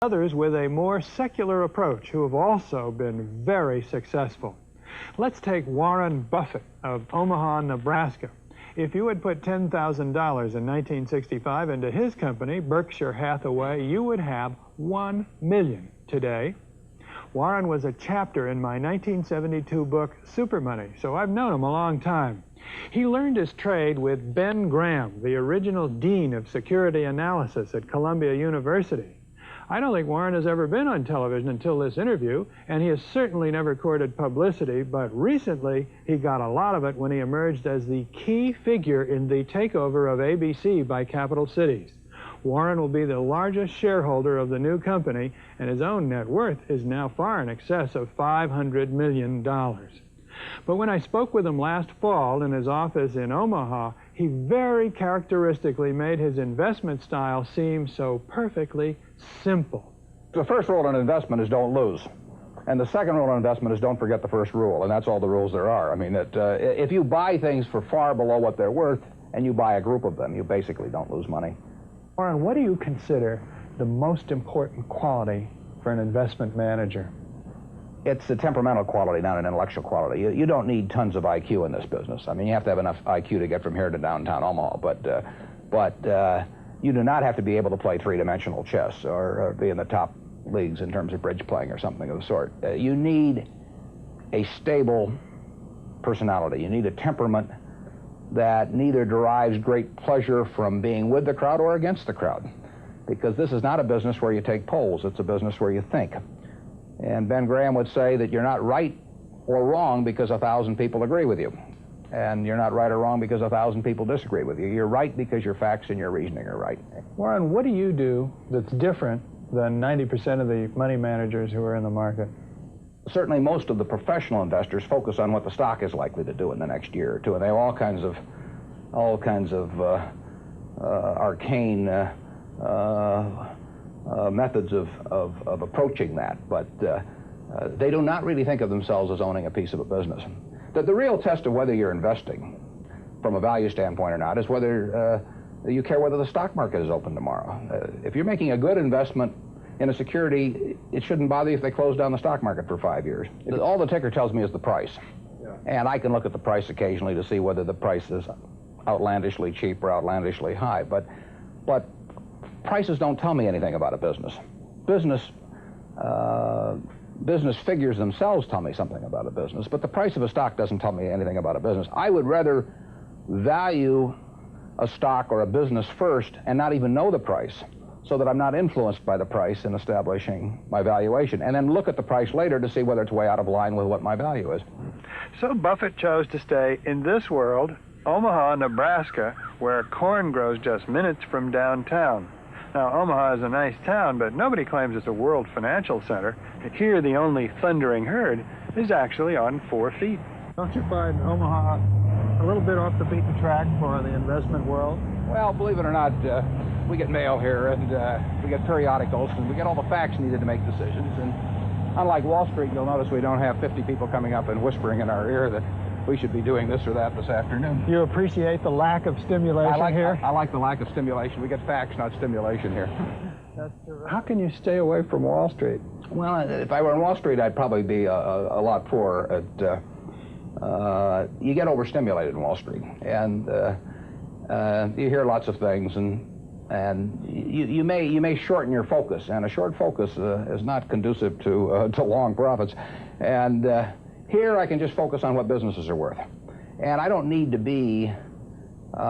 Others with a more secular approach who have also been very successful. Let's take Warren Buffett of Omaha, Nebraska. If you had put $10,000 in 1965 into his company, Berkshire Hathaway, you would have $1 million today. Warren was a chapter in my 1972 book, Super Money, so I've known him a long time. He learned his trade with Ben Graham, the original dean of security analysis at Columbia University. I don't think Warren has ever been on television until this interview, and he has certainly never courted publicity, but recently he got a lot of it when he emerged as the key figure in the takeover of ABC by Capital Cities. Warren will be the largest shareholder of the new company, and his own net worth is now far in excess of $500 million. But when I spoke with him last fall in his office in Omaha, he very characteristically made his investment style seem so perfectly simple. The first rule in investment is don't lose. And the second rule in investment is don't forget the first rule, and that's all the rules there are. I mean, if you buy things for far below what they're worth and you buy a group of them, you basically don't lose money. Warren, what do you consider the most important quality for an investment manager? It's a temperamental quality, not an intellectual quality. You don't need tons of IQ in this business. I mean, you have to have enough IQ to get from here to downtown Omaha, but you do not have to be able to play three-dimensional chess or be in the top leagues in terms of bridge playing or something of the sort. You need a stable personality. You need a temperament that neither derives great pleasure from being with the crowd or against the crowd, because this is not a business where you take polls. It's a business where you think. And Ben Graham would say that you're not right or wrong because 1,000 people agree with you. And you're not right or wrong because 1,000 people disagree with you. You're right because your facts and your reasoning are right. Warren, what do you do that's different than 90% of the money managers who are in the market? Certainly most of the professional investors focus on what the stock is likely to do in the next year or two, and they have all kinds of arcane methods of approaching that, but they do not really think of themselves as owning a piece of a business. The real test of whether you're investing from a value standpoint or not is whether you care whether the stock market is open tomorrow. If you're making a good investment in a security, it shouldn't bother you if they close down the stock market for 5 years. All the ticker tells me is the price. Yeah. And I can look at the price occasionally to see whether the price is outlandishly cheap or outlandishly high, but prices don't tell me anything about a business. Business figures themselves tell me something about a business, but the price of a stock doesn't tell me anything about a business. I would rather value a stock or a business first and not even know the price, so that I'm not influenced by the price in establishing my valuation, and then look at the price later to see whether it's way out of line with what my value is. So Buffett chose to stay in this world, Omaha, Nebraska, where corn grows just minutes from downtown. Now, Omaha is a nice town, but nobody claims it's a world financial center. Here, the only thundering herd is actually on 4 feet. Don't you find Omaha a little bit off the beaten track for the investment world? Well, believe it or not, we get mail here, and we get periodicals, and we get all the facts needed to make decisions. And unlike Wall Street, you'll notice we don't have 50 people coming up and whispering in our ear that we should be doing this or that this afternoon. You appreciate the lack of stimulation here? I like the lack of stimulation. We get facts, not stimulation here. How can you stay away from Wall Street? Well, if I were on Wall Street, I'd probably be a lot poorer. You get overstimulated in Wall Street, and you hear lots of things, and you may shorten your focus, and a short focus is not conducive to long profits. And here I can just focus on what businesses are worth, and I don't need to be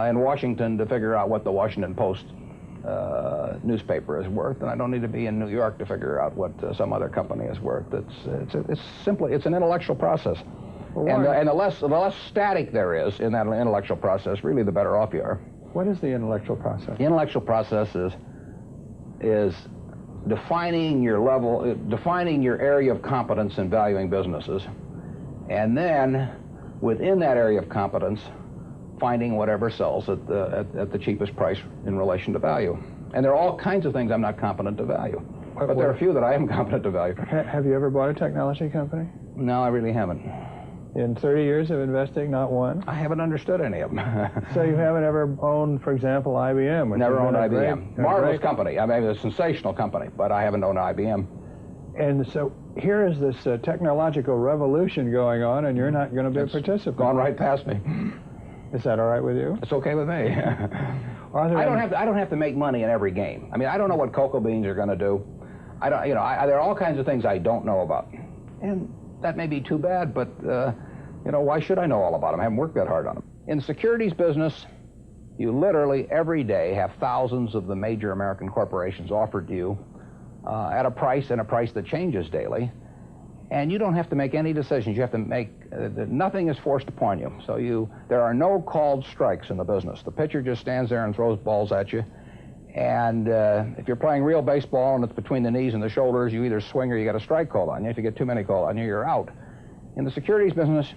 in Washington to figure out what the Washington Post newspaper is worth, and I don't need to be in New York to figure out what some other company is worth. It's simply an intellectual process. Well, and the less static there is in that intellectual process, really the better off you are. What is the intellectual process? The intellectual process is defining your area of competence in valuing businesses, and then within that area of competence, finding whatever sells at the cheapest price in relation to value. And there are all kinds of things I'm not competent to value, but there are a few that I am competent to value. Have you ever bought a technology company? No, I really haven't. In 30 years of investing, not one? I haven't understood any of them. So you haven't ever owned, for example, IBM? Which Never owned IBM. Marvelous company. I mean, a sensational company, but I haven't owned IBM. And so here is this technological revolution going on, and you're not going to be a participant. Gone right past me. Is that all right with you? It's okay with me. I don't have to make money in every game. I mean, I don't know what cocoa beans are going to do. I don't, there are all kinds of things I don't know about, and that may be too bad. But why should I know all about them? I haven't worked that hard on them. In the securities business, you literally every day have thousands of the major American corporations offered to you at a price that changes daily, and you don't have to make any decisions. You have to make nothing is forced upon you. So there are no called strikes in the business. The pitcher just stands there and throws balls at you. And if you're playing real baseball and it's between the knees and the shoulders, you either swing or you get a strike called on you. If you get too many called on you, you're out. In the securities business,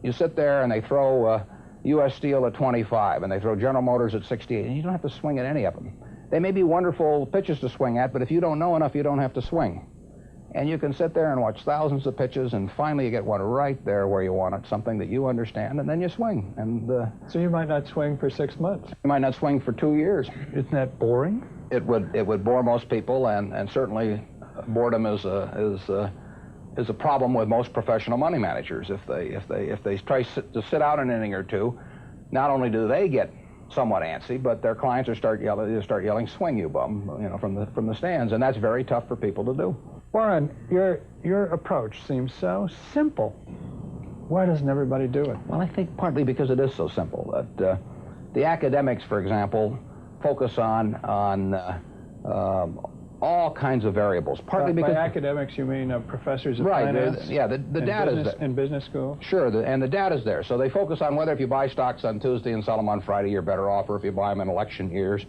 you sit there and they throw U.S. Steel at 25 and they throw General Motors at 68, and you don't have to swing at any of them. They may be wonderful pitches to swing at, but if you don't know enough, you don't have to swing. And you can sit there and watch thousands of pitches, and finally you get one right there where you want it, something that you understand, and then you swing. And so you might not swing for 6 months. You might not swing for 2 years. Isn't that boring? It would bore most people, and certainly boredom is a problem with most professional money managers. If they try to sit out an inning or two, not only do they get somewhat antsy, but their clients start yelling, "Swing, you bum!" from the stands, and that's very tough for people to do. Warren, your approach seems so simple. Why doesn't everybody do it? Well, I think partly because it is so simple. That the academics, for example, focus on all kinds of variables. Partly because by academics you mean professors of right, finance? Yeah, the data's there. In business school? Sure, and the data's there. So they focus on whether if you buy stocks on Tuesday and sell them on Friday, you're better off, or if you buy them in election years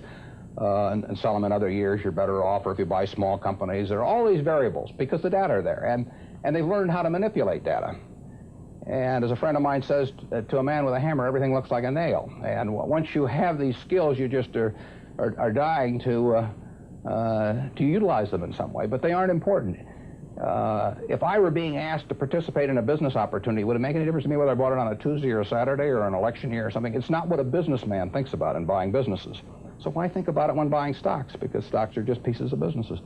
and sell them in other years, you're better off, or if you buy small companies. There are all these variables because the data are there, and they've learned how to manipulate data. And as a friend of mine says, to a man with a hammer, everything looks like a nail. And once you have these skills, you just are dying to utilize them in some way, but they aren't important. If I were being asked to participate in a business opportunity, would it make any difference to me whether I bought it on a Tuesday or a Saturday or an election year or something? It's not what a businessman thinks about in buying businesses. So why think about it when buying stocks? Because stocks are just pieces of businesses.